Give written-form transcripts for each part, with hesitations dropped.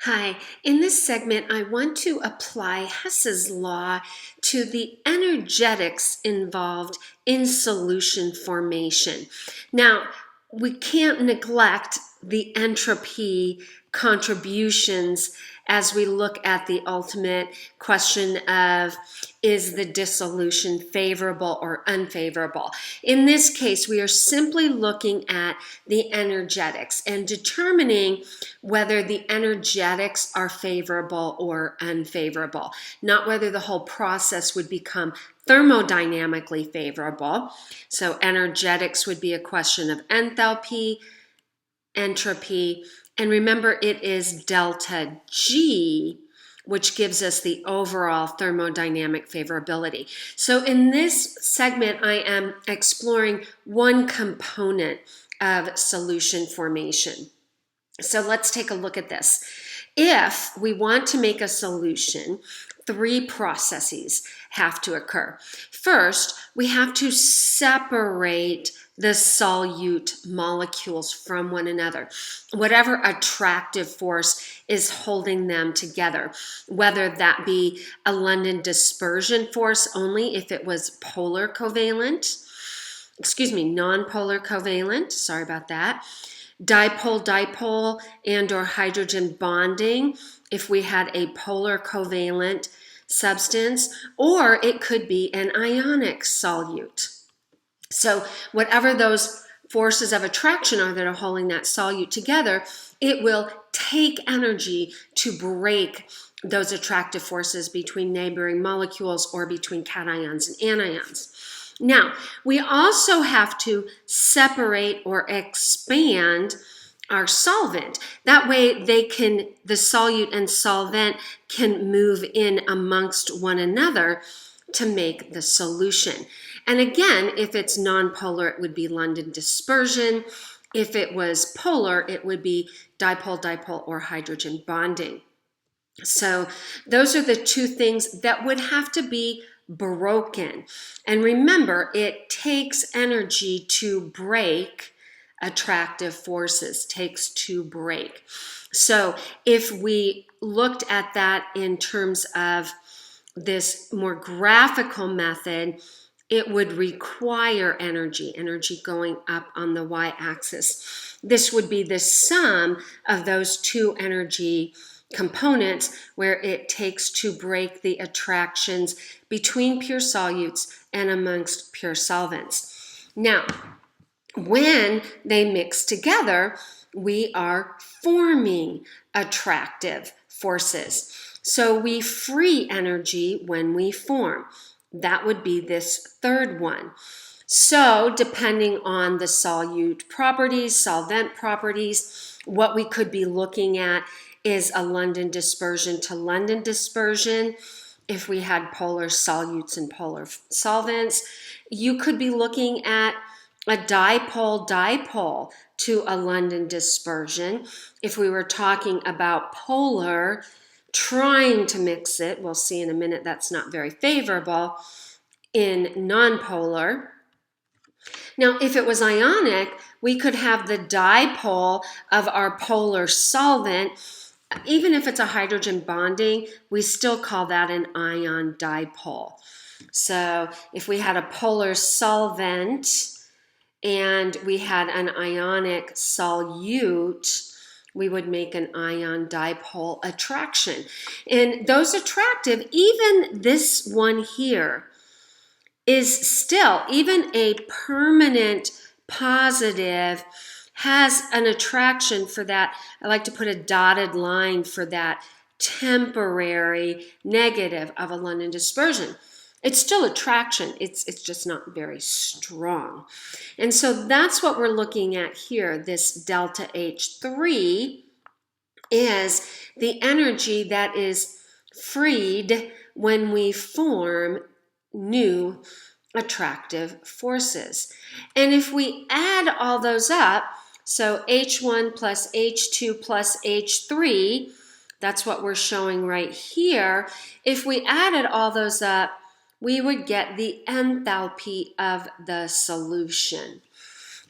Hi, in this segment, I want to apply Hess's law to the energetics involved in solution formation. Now, we can't neglect the entropy contributions as we look at the ultimate question of, is the dissolution favorable or unfavorable? In this case, we are simply looking at the energetics and determining whether the energetics are favorable or unfavorable, not whether the whole process would become thermodynamically favorable. So energetics would be a question of enthalpy, entropy, and remember it is delta G, which gives us the overall thermodynamic favorability. So in this segment, I am exploring one component of solution formation. So let's take a look at this. If we want to make a solution, three processes have to occur. First, we have to separate the solute molecules from one another. Whatever attractive force is holding them together, whether that be a London dispersion force only if it was polar covalent, non-polar covalent, sorry about that, dipole and or hydrogen bonding if we had a polar covalent substance, or it could be an ionic solute. So whatever those forces of attraction are that are holding that solute together, it will take energy to break those attractive forces between neighboring molecules or between cations and anions. Now, we also have to separate or expand our solvent. That way the solute and solvent can move in amongst one another to make the solution. And again, if it's nonpolar, it would be London dispersion. If it was polar, it would be dipole or hydrogen bonding. So those are the two things that would have to be broken. And remember, it takes energy to break attractive forces, takes to break. So if we looked at that in terms of this more graphical method, it would require energy going up on the y-axis. This would be the sum of those two energy components where it takes to break the attractions between pure solutes and amongst pure solvents. Now, when they mix together, we are forming attractive forces. So we free energy when we form. That would be this third one. So depending on the solute properties, solvent properties, what we could be looking at is a London dispersion to London dispersion. If we had polar solutes and polar solvents, you could be looking at a dipole to a London dispersion. If we were talking about polar, trying to mix it, we'll see in a minute that's not very favorable, in nonpolar. Now, if it was ionic, we could have the dipole of our polar solvent. Even if it's a hydrogen bonding, we still call that an ion dipole. So if we had a polar solvent and we had an ionic solute, we would make an ion dipole attraction. And those attractive, even this one here, is still, even a permanent positive has an attraction for that. I like to put a dotted line for that temporary negative of a London dispersion. It's still attraction. It's just not very strong. And so that's what we're looking at here. This delta H3 is the energy that is freed when we form new attractive forces. And if we add all those up, so H1 plus H2 plus H3, that's what we're showing right here. If we added all those up, we would get the enthalpy of the solution.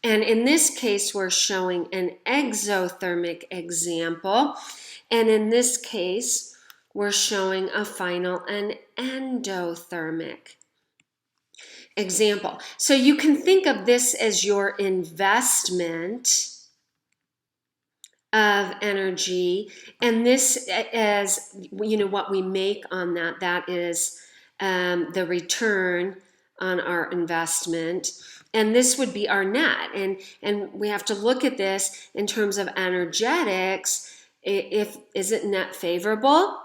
And in this case, we're showing an exothermic example. And in this case, we're showing a final and endothermic example. So you can think of this as your investment of energy, and this as, you know, what we make on that. That is the return on our investment, and this would be our net. And we have to look at this in terms of energetics. If is it net favorable?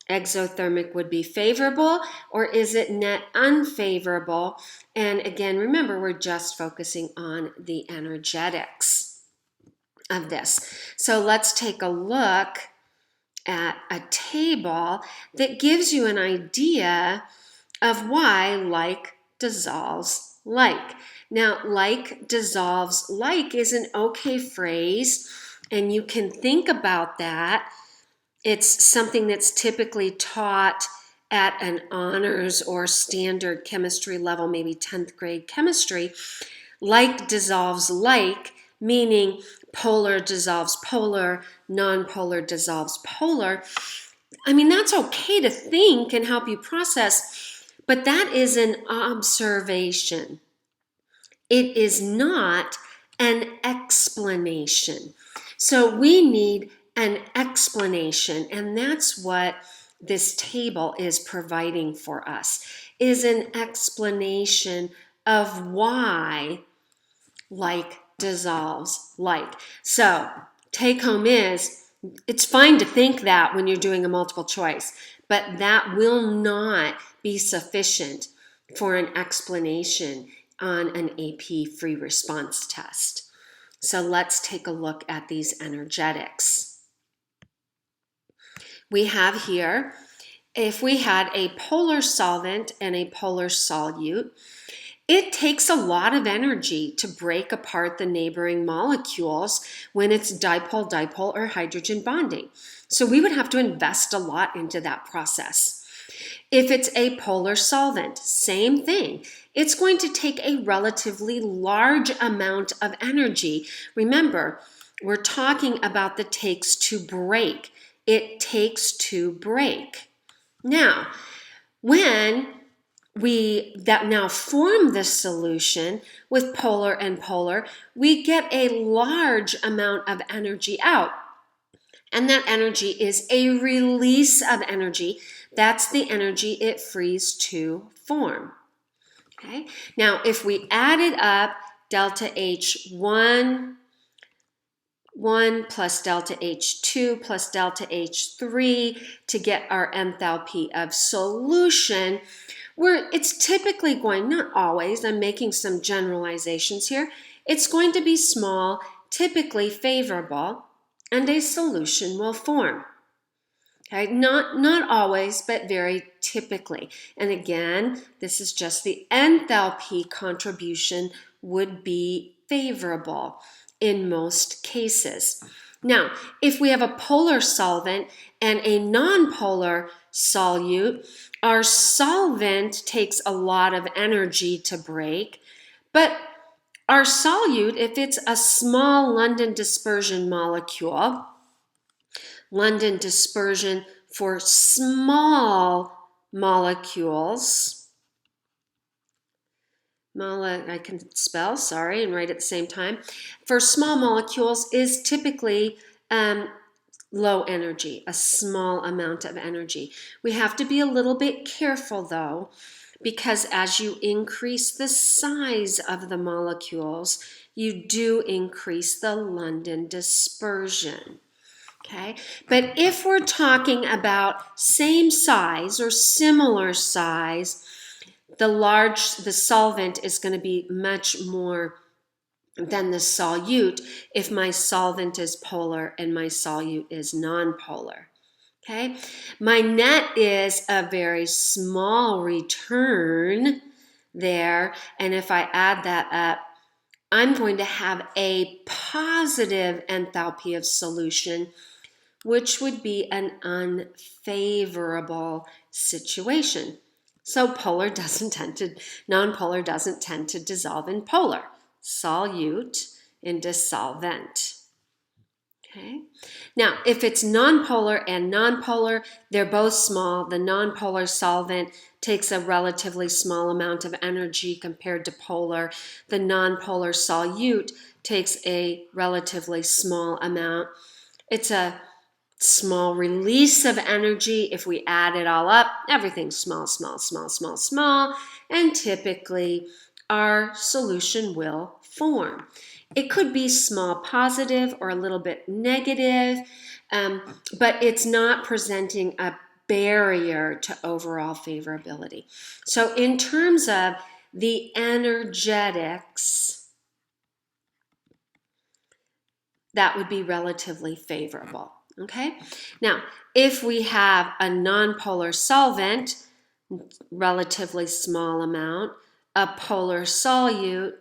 Exothermic would be favorable, or is it net unfavorable? And again, remember, we're just focusing on the energetics of this. So let's take a look at a table that gives you an idea of why like dissolves like. Now, like dissolves like is an okay phrase, and you can think about that. It's something that's typically taught at an honors or standard chemistry level, maybe 10th grade chemistry. Like dissolves like, meaning polar dissolves polar, nonpolar dissolves polar. I mean, that's okay to think and help you process, but that is an observation. It is not an explanation. So we need an explanation, and that's what this table is providing for us, is an explanation of why like dissolves like. So take home is, it's fine to think that when you're doing a multiple choice, but that will not be sufficient for an explanation on an AP free response test. So let's take a look at these energetics. We have here, if we had a polar solvent and a polar solute, it takes a lot of energy to break apart the neighboring molecules when it's dipole-dipole or hydrogen bonding. So we would have to invest a lot into that process. If it's a polar solvent, same thing. It's going to take a relatively large amount of energy. Remember, we're talking about the takes to break. It takes to break. Now, when we that now form this solution with polar and polar, we get a large amount of energy out. And that energy is a release of energy. That's the energy it frees to form. Okay? Now, if we added up delta H1 plus delta H2 plus delta H3 to get our enthalpy of solution, it's typically going, not always, I'm making some generalizations here, it's going to be small, typically favorable, and a solution will form. Okay, not always, but very typically. And again, this is just the enthalpy contribution would be favorable in most cases. Now, if we have a polar solvent and a nonpolar solute, our solvent takes a lot of energy to break, but our solute, if it's a small London dispersion molecule, London dispersion for small molecules, I can spell, sorry, and write at the same time, for small molecules is typically low energy, a small amount of energy. We have to be a little bit careful though, because as you increase the size of the molecules, you do increase the London dispersion. Okay, but if we're talking about same size or similar size, the solvent is going to be much more than the solute if my solvent is polar and my solute is nonpolar. Okay, my net is a very small return there, and if I add that up, I'm going to have a positive enthalpy of solution, which would be an unfavorable situation. So nonpolar doesn't tend to dissolve in polar. Solute into solvent. Okay. Now, if it's nonpolar and nonpolar, they're both small. The nonpolar solvent takes a relatively small amount of energy compared to polar. The nonpolar solute takes a relatively small amount. It's a small release of energy. If we add it all up, everything's small, small, small, small, small, and typically our solution will form. It could be small positive or a little bit negative, but it's not presenting a barrier to overall favorability. So in terms of the energetics, that would be relatively favorable. Okay, now if we have a nonpolar solvent, relatively small amount, a polar solute,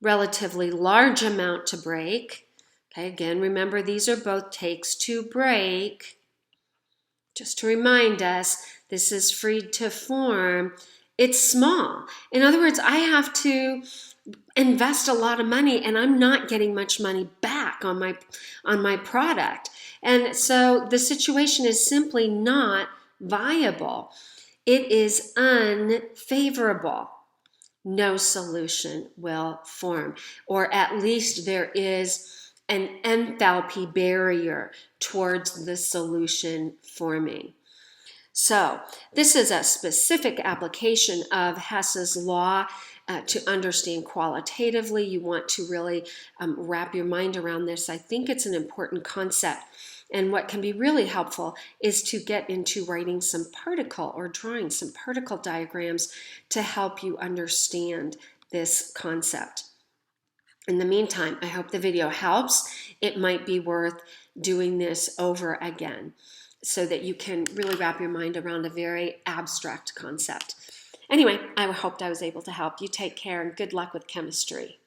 relatively large amount to break. Okay, again, remember these are both takes to break. Just to remind us, this is free to form. It's small. In other words, I have to invest a lot of money and I'm not getting much money back on my product. And so the situation is simply not viable. It is unfavorable. No solution will form, or at least there is an enthalpy barrier towards the solution forming. So this is a specific application of Hess's law. To understand qualitatively, you want to really wrap your mind around this. I think it's an important concept. And what can be really helpful is to get into writing some particle or drawing some particle diagrams to help you understand this concept. In the meantime, I hope the video helps. It might be worth doing this over again so that you can really wrap your mind around a very abstract concept. Anyway, I hoped I was able to help. You take care and good luck with chemistry.